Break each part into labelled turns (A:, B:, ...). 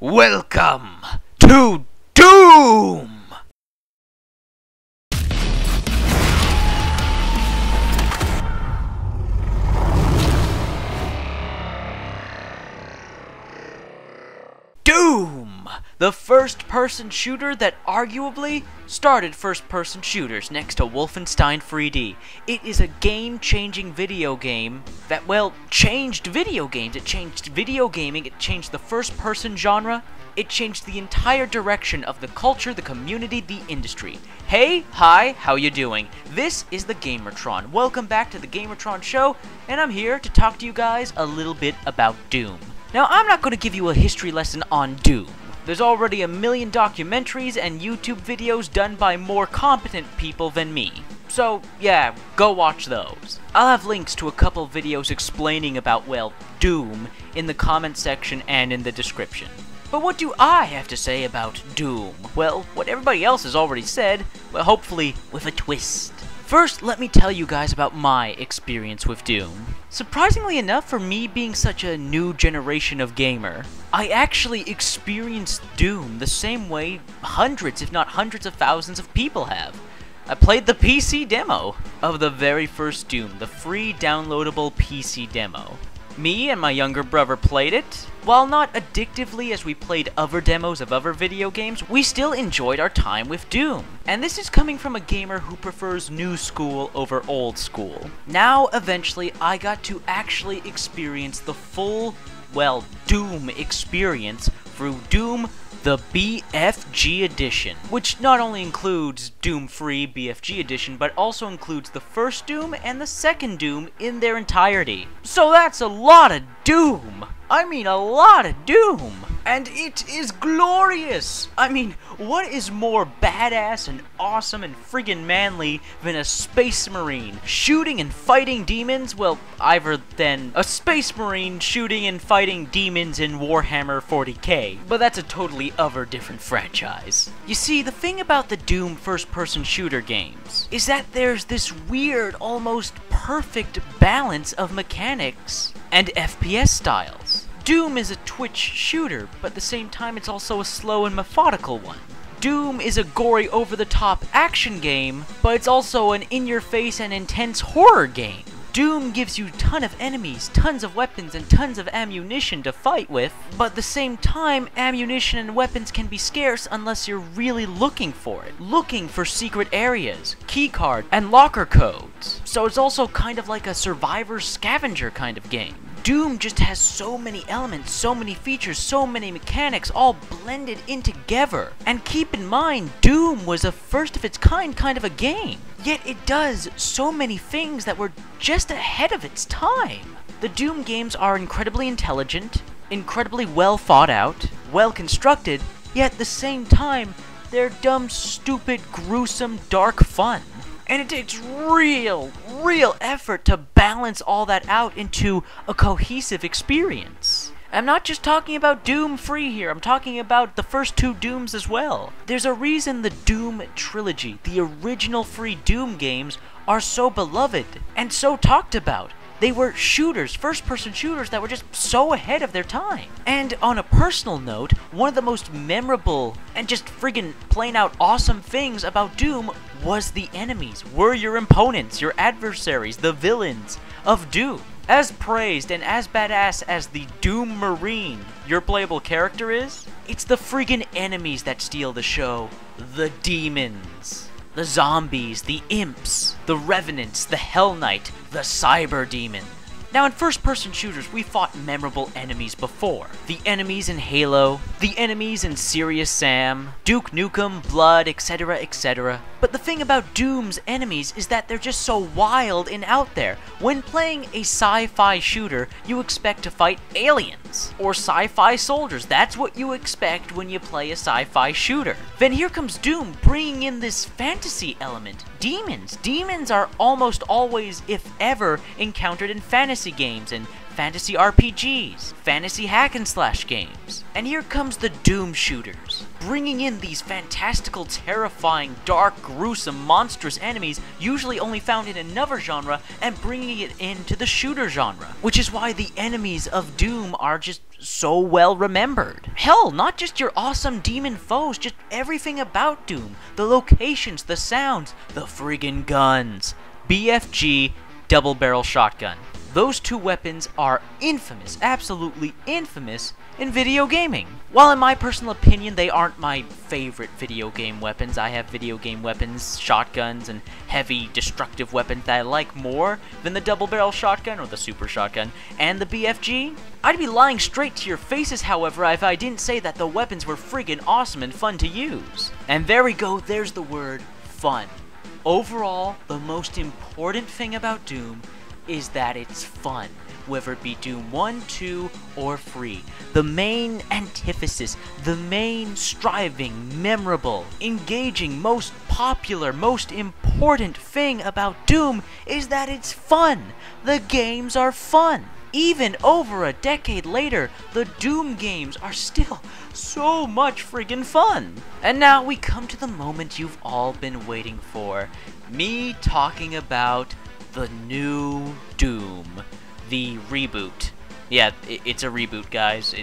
A: Welcome to Doom! Doom! The first-person shooter that arguably started first-person shooters next to Wolfenstein 3D. It is a game-changing video game that, well, changed video games. It changed video gaming, it changed the first-person genre, it changed the entire direction of the culture, the community, the industry. Hey, hi, how you doing? This is the Gamertron. Welcome back to the Gamertron show, and I'm here to talk to you guys a little bit about Doom. Now, I'm not going to give you a history lesson on Doom. There's already a million documentaries and YouTube videos done by more competent people than me. So, yeah, go watch those. I'll have links to a couple videos explaining about, well, Doom in the comment section and in the description. But what do I have to say about Doom? Well, what everybody else has already said, well, hopefully with a twist. First, let me tell you guys about my experience with Doom. Surprisingly enough, for me being such a new generation of gamer, I actually experienced Doom the same way hundreds, if not hundreds of thousands of people have. I played the PC demo of the very first Doom, the free downloadable PC demo. Me and my younger brother played it. While not addictively as we played other demos of other video games, we still enjoyed our time with Doom. And this is coming from a gamer who prefers new school over old school. Now, eventually, I got to actually experience the full, well, Doom experience through Doom the BFG Edition, which not only includes Doom Free BFG Edition, but also includes the first Doom and the second Doom in their entirety. So that's a lot of Doom! I mean, a lot of Doom! And it is glorious! I mean, what is more badass and awesome and friggin' manly than a space marine shooting and fighting demons? Well, either than a space marine shooting and fighting demons in Warhammer 40k. But that's a totally other different franchise. You see, the thing about the Doom first-person shooter games is that there's this weird, almost perfect balance of mechanics and FPS styles. Doom is a twitch shooter, but at the same time it's also a slow and methodical one. Doom is a gory, over-the-top action game, but it's also an in-your-face and intense horror game. Doom gives you a ton of enemies, tons of weapons, and tons of ammunition to fight with, but at the same time, ammunition and weapons can be scarce unless you're really looking for it. Looking for secret areas, keycards, and locker codes. So it's also kind of like a survivor scavenger kind of game. Doom just has so many elements, so many features, so many mechanics all blended in together. And keep in mind, Doom was a first-of-its-kind kind of a game. Yet it does so many things that were just ahead of its time. The Doom games are incredibly intelligent, incredibly well thought out, well constructed, yet at the same time, they're dumb, stupid, gruesome, dark fun. And it takes real effort to balance all that out into a cohesive experience. I'm not just talking about Doom Free here, I'm talking about the first two Dooms as well. There's a reason the Doom trilogy, the original free Doom games, are so beloved and so talked about. They were shooters, first-person shooters that were just so ahead of their time. And on a personal note, one of the most memorable and just friggin' plain-out awesome things about Doom was the enemies, were your opponents, your adversaries, the villains of Doom. As praised and as badass as the Doom Marine your playable character is, it's the friggin' enemies that steal the show. The demons. The zombies, the imps, the revenants, the Hell Knight, the cyber demon. Now in first-person shooters, we fought memorable enemies before. The enemies in Halo, the enemies in Serious Sam, Duke Nukem, Blood, etc, etc. But the thing about Doom's enemies is that they're just so wild and out there. When playing a sci-fi shooter, you expect to fight aliens, or sci-fi soldiers. That's what you expect when you play a sci-fi shooter. Then here comes Doom, bringing in this fantasy element. Demons. Demons are almost always, if ever, encountered in fantasy games and fantasy RPGs, fantasy hack and slash games. And here comes the Doom shooters, bringing in these fantastical, terrifying, dark, gruesome, monstrous enemies usually only found in another genre and bringing it into the shooter genre, which is why the enemies of Doom are just so well remembered. Hell, not just your awesome demon foes, just everything about Doom. The locations, the sounds, the friggin' guns. BFG double barrel shotgun. Those two weapons are infamous, absolutely infamous in video gaming. While in my personal opinion they aren't my favorite video game weapons, I have video game weapons, shotguns, and heavy destructive weapons that I like more than the double barrel shotgun or the super shotgun and the BFG. I'd be lying straight to your faces, however, if I didn't say that the weapons were friggin' awesome and fun to use. And there we go, there's the word fun. Overall, the most important thing about Doom is that it's fun, whether it be Doom 1, 2, or 3. The main antithesis, the main striving, memorable, engaging, most popular, most important thing about Doom is that it's fun. The games are fun. Even over a decade later, the Doom games are still so much friggin' fun. And now we come to the moment you've all been waiting for. Me talking about the new Doom. The reboot. Yeah, it's a reboot, guys.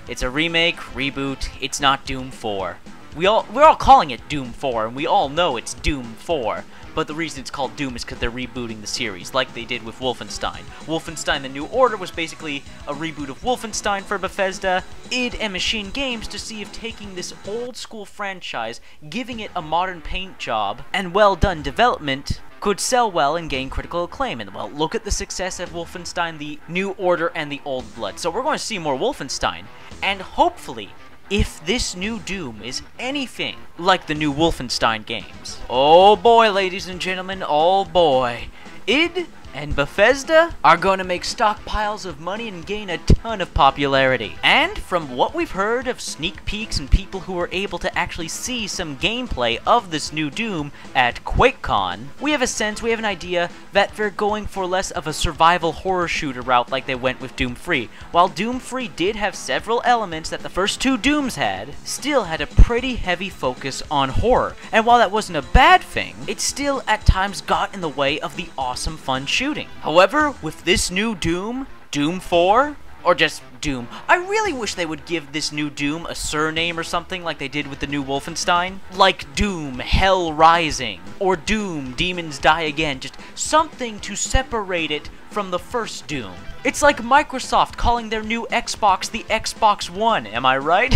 A: It's a remake, reboot. It's not Doom 4. We're all calling it Doom 4, and we all know it's Doom 4. But the reason it's called Doom is because they're rebooting the series, like they did with Wolfenstein. Wolfenstein The New Order was basically a reboot of Wolfenstein for Bethesda, id and Machine Games to see if taking this old school franchise, giving it a modern paint job, and well done development, could sell well and gain critical acclaim. And well, look at the success of Wolfenstein The New Order and The Old Blood. So we're going to see more Wolfenstein, and hopefully, if this new Doom is anything like the new Wolfenstein games. Oh boy, ladies and gentlemen, oh boy. id and Bethesda are going to make stockpiles of money and gain a ton of popularity. And from what we've heard of sneak peeks and people who were able to actually see some gameplay of this new Doom at QuakeCon, we have a sense, we have an idea that they're going for less of a survival horror shooter route like they went with Doom 3. While Doom 3 did have several elements that the first two Dooms had, still had a pretty heavy focus on horror. And while that wasn't a bad thing, it still at times got in the way of the awesome fun shooting. However, with this new Doom, Doom 4, or just Doom, I really wish they would give this new Doom a surname or something like they did with the new Wolfenstein. Like Doom Hell Rising, or Doom Demons Die Again, just something to separate it from the first Doom. It's like Microsoft calling their new Xbox the Xbox One, am I right?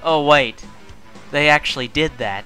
A: Oh wait, they actually did that.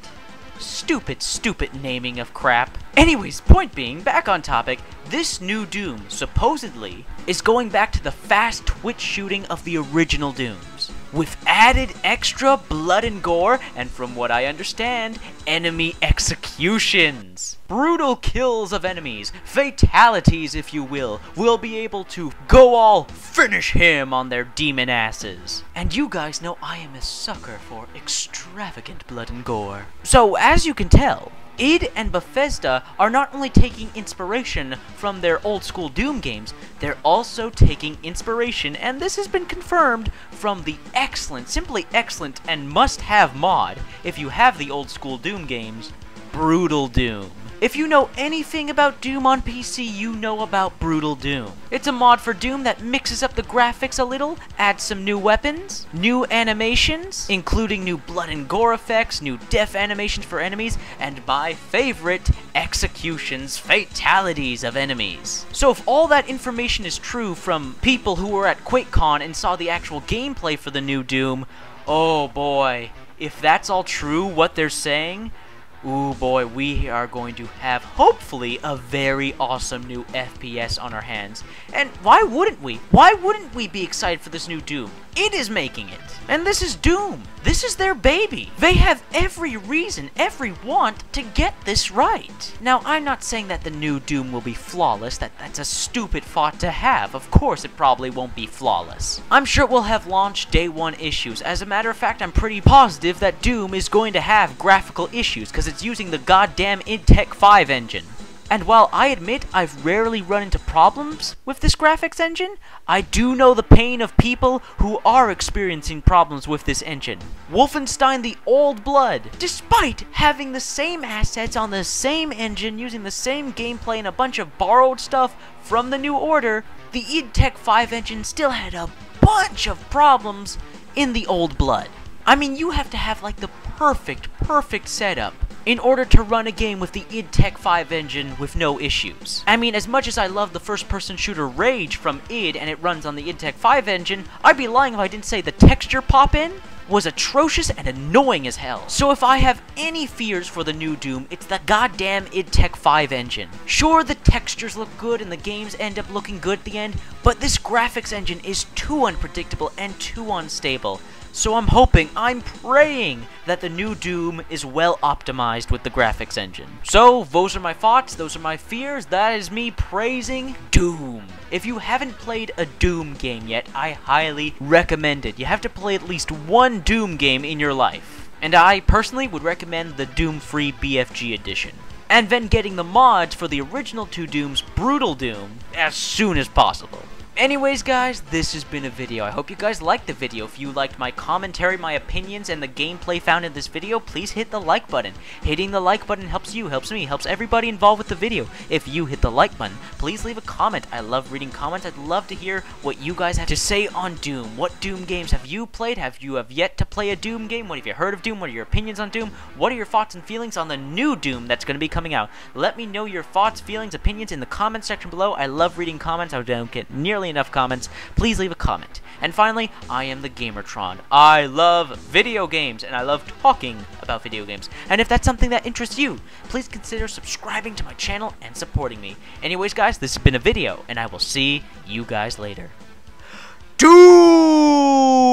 A: Stupid, stupid naming of crap. Anyways, point being, back on topic, this new Doom, supposedly, is going back to the fast twitch shooting of the original Dooms, with added extra blood and gore, and from what I understand, enemy executions. Brutal kills of enemies, fatalities if you will be able to go all finish him on their demon asses. And you guys know I am a sucker for extravagant blood and gore. So, as you can tell, id and Bethesda are not only taking inspiration from their old school Doom games, they're also taking inspiration, and this has been confirmed, from the excellent, simply excellent, and must-have mod, if you have the old school Doom games, Brutal Doom. If you know anything about Doom on PC, you know about Brutal Doom. It's a mod for Doom that mixes up the graphics a little, adds some new weapons, new animations, including new blood and gore effects, new death animations for enemies, and my favorite, executions, fatalities of enemies. So if all that information is true from people who were at QuakeCon and saw the actual gameplay for the new Doom, oh boy, if that's all true, what they're saying, ooh boy, we are going to have, hopefully, a very awesome new FPS on our hands. And why wouldn't we? Why wouldn't we be excited for this new Doom? It is making it. And this is Doom. This is their baby. They have every reason, every want to get this right. Now, I'm not saying that the new Doom will be flawless. That's a stupid thought to have. Of course, it probably won't be flawless. I'm sure it will have launch day one issues. As a matter of fact, I'm pretty positive that Doom is going to have graphical issues because it's using the goddamn Intech 5 engine. And while I admit I've rarely run into problems with this graphics engine, I do know the pain of people who are experiencing problems with this engine. Wolfenstein: The Old Blood, despite having the same assets on the same engine, using the same gameplay and a bunch of borrowed stuff from the New Order, the id Tech 5 engine still had a bunch of problems in The Old Blood. I mean, you have to have like the perfect setup in order to run a game with the id Tech 5 engine with no issues. I mean, as much as I love the first-person shooter Rage from id and it runs on the id Tech 5 engine, I'd be lying if I didn't say the texture pop-in was atrocious and annoying as hell. So if I have any fears for the new Doom, it's the goddamn id Tech 5 engine. Sure, the textures look good and the games end up looking good at the end, but this graphics engine is too unpredictable and too unstable. So I'm praying that the new Doom is well optimized with the graphics engine. So, those are my thoughts, those are my fears, that is me praising Doom. If you haven't played a Doom game yet, I highly recommend it. You have to play at least one Doom game in your life. And I personally would recommend the Doom-free BFG edition. And then getting the mods for the original two Dooms, Brutal Doom, as soon as possible. Anyways guys, this has been a video. I hope you guys liked the video. If you liked my commentary, my opinions, and the gameplay found in this video, please hit the like button. Hitting the like button helps you, helps me, helps everybody involved with the video. If you hit the like button, please leave a comment. I love reading comments. I'd love to hear what you guys have to say on Doom. What Doom games have you played? Have you yet to play a Doom game? What have you heard of Doom? What are your opinions on Doom? What are your thoughts and feelings on the new Doom that's going to be coming out? Let me know your thoughts, feelings, opinions in the comment section below. I love reading comments. I don't get nearly enough comments. Please leave a comment. And finally, I am the Gamertron. I love video games, and I love talking about video games. And if that's something that interests you, please consider subscribing to my channel and supporting me. Anyways, guys, this has been a video, and I will see you guys later. Doom!